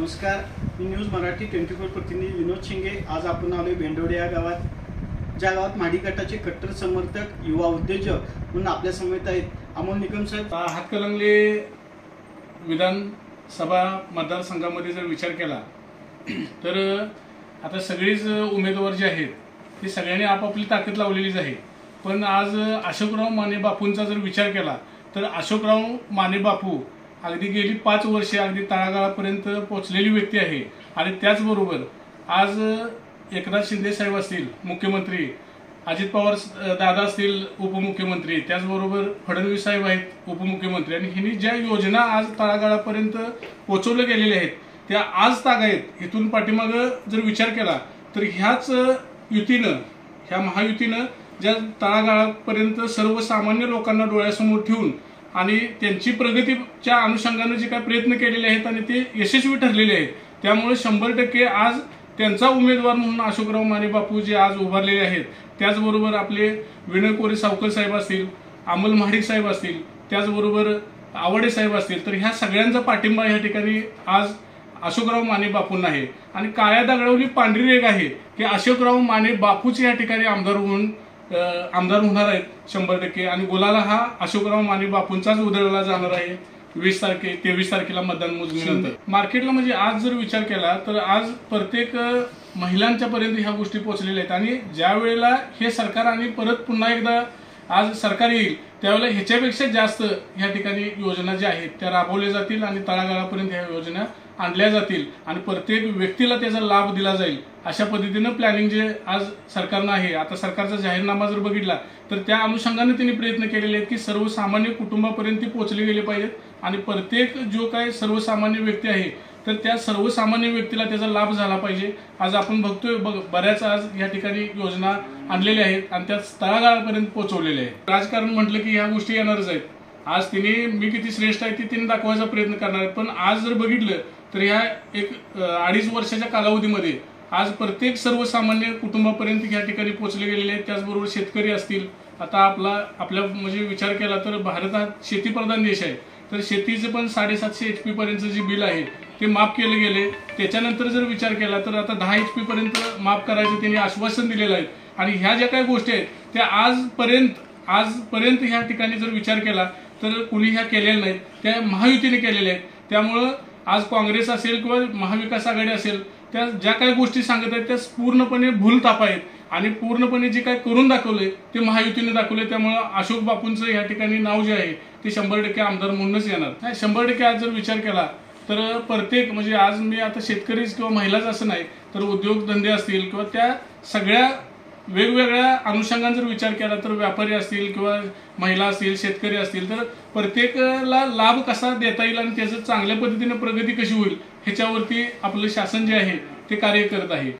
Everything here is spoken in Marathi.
नमस्कार, मी न्यूज मराठी 24 प्रतिनिधी विनोद शिंगे। आज आपण आलोय भेंडवडे या गावात, ज्या गावात माडी गटाचे कट्टर समर्थक युवा उद्योजक म्हणून आपल्या समेत आहेत अमोल निकम साहेब। हातकणंगले विधानसभा मतदारसंघामध्ये जर विचार केला तर आता सगळेच उमेदवार जे आहेत ते सगळ्यांनी आपापली ताकद लावलेलीच आहे। पण आज अशोकराव माने बापूंचा जर विचार केला तर अशोकराव माने बापू अगदी गेली 5 वर्षे अगदी तळागाळापर्यंत पोहोचलेली व्यक्ती आहे। आणि त्याचबरोबर आज एकनाथ शिंदे साहेब असतील मुख्यमंत्री, अजित पवार दादा असतील उपमुख्यमंत्री, त्याचबरोबर फडणवीस साहेब आहेत उपमुख्यमंत्री, आणि ह्यांनी ज्या योजना आज तळागाळापर्यंत पोहोचवल्या गेलेल्या आहेत त्या आज तागायत। इथून पाठीमागं जर विचार केला तर ह्याच युतीनं, ह्या महायुतीनं ज्या तळागाळापर्यंत सर्वसामान्य लोकांना डोळ्यासमोर ठेवून आणि त्यांची प्रगतीच्या अनुषंगाने जे काही प्रयत्न केलेले आहेत आणि ते यशस्वी ठरलेले आहेत, त्यामुळे 100% आज त्यांचा उमेदवार म्हणून अशोकराव माने बापू जे आज उभारलेले आहेत, त्याचबरोबर आपले विनय कोरे सावकर साहेब असतील, अमल महाडिक साहेब असतील, त्याचबरोबर आवडे साहेब असतील, तर ह्या सगळ्यांचा पाठिंबा या ठिकाणी आज अशोकराव माने बापूंना आहे। आणि काळ्या दगडावली पांढरी रेघ आहे की अशोकराव माने बापूच या ठिकाणी आमदार होणार आहेत 100%। आणि गुलाला हा अशोकराव माने बापूंचाच उधळला जाणार आहे 23 तारखेला मतदान मोजणीनंतर। मार्केटला म्हणजे आज जर विचार केला तर आज प्रत्येक महिलांच्या पर्यंत ह्या गोष्टी पोहोचलेल्या आहेत। आणि ज्या वेळेला हे सरकार आणि परत पुन्हा एकदा आज सरकार येईल त्यावेळेला ह्याच्यापेक्षा जास्त ह्या ठिकाणी योजना ज्या आहेत त्या राबवल्या जातील आणि तळागाळापर्यंत ह्या योजना आणल्या जातील आणि प्रत्येक व्यक्तीला त्याचा लाभ दिला जाईल अशा पद्धतीनं प्लॅनिंग जे आज सरकारनं आहे। आता सरकारचा जाहीरनामा जर बघितला तर त्या अनुषंगाने त्यांनी प्रयत्न केलेले आहेत की सर्वसामान्य कुटुंबापर्यंत पोहोचले गेले पाहिजेत आणि प्रत्येक जो काही सर्वसामान्य व्यक्ती आहे तर त्या सर्वसामान्य व्यक्तीला त्याचा लाभ झाला पाहिजे। आज आपण बघतोय बऱ्याच आज या ठिकाणी योजना आणलेल्या आहेत आणि त्या तळागाळापर्यंत पोहोचवलेल्या आहेत। राजकारण म्हटलं की ह्या गोष्टी येणारच आहेत। आज तिने मी किती श्रेष्ठ आहे तिने दाखवायचा प्रयत्न करणार आहेत, पण आज जर बघितलं तर ह्या 2.5 वर्षाच्या कालावधीमध्ये आज प्रत्येक सर्वसामान्य कुटुंबापर्यंत या ठिकाणी पोहोचले गेलेले आहेत। त्याचबरोबर शेतकरी असतील, आता आपल्या म्हणजे विचार केला तर भारत हा शेतीप्रधान देश आहे, तर शेतीचं पण 750 HP पर्यंत जे बिल आहे ते माफ केले गेले। त्याच्यानंतर जर विचार केला तर आता 10 HP पर्यंत माफ करायचं त्यांनी आश्वासन दिलेलं आहे। आणि ह्या ज्या काही गोष्टी आहेत त्या आजपर्यंत ह्या ठिकाणी जर विचार केला तर कुणी ह्या केलेल्या नाहीत, त्या महायुतीने केलेल्या आहेत। त्यामुळं आज काँग्रेस असेल किंवा महाविकास आघाडी असेल त्या ज्या काही गोष्टी सांगत आहेत त्या पूर्णपणे भूलथाप आहेत आणि पूर्णपणे जे काही करून दाखवलंय ते महायुतीने दाखवले। त्यामुळे अशोक बापूंचं या ठिकाणी नाव जे आहे ते 100% आमदार म्हणूनच येणार नाही। 100% आज जर विचार केला तर प्रत्येक म्हणजे आज मी आता शेतकरीच किंवा महिलाच असं नाही तर उद्योगधंदे असतील किंवा त्या सगळ्या वेगवेगळ्या अनुषंगाने जर विचार केला तर व्यापारी असतील किंवा महिला असतील, शेतकरी असतील, तर प्रत्येकाला लाभ कसा देता येईल आणि त्याचं चांगल्या पद्धतीने प्रगती कशी होईल ह्याच्यावरती आपलं शासन जे आहे ते कार्य करत आहे।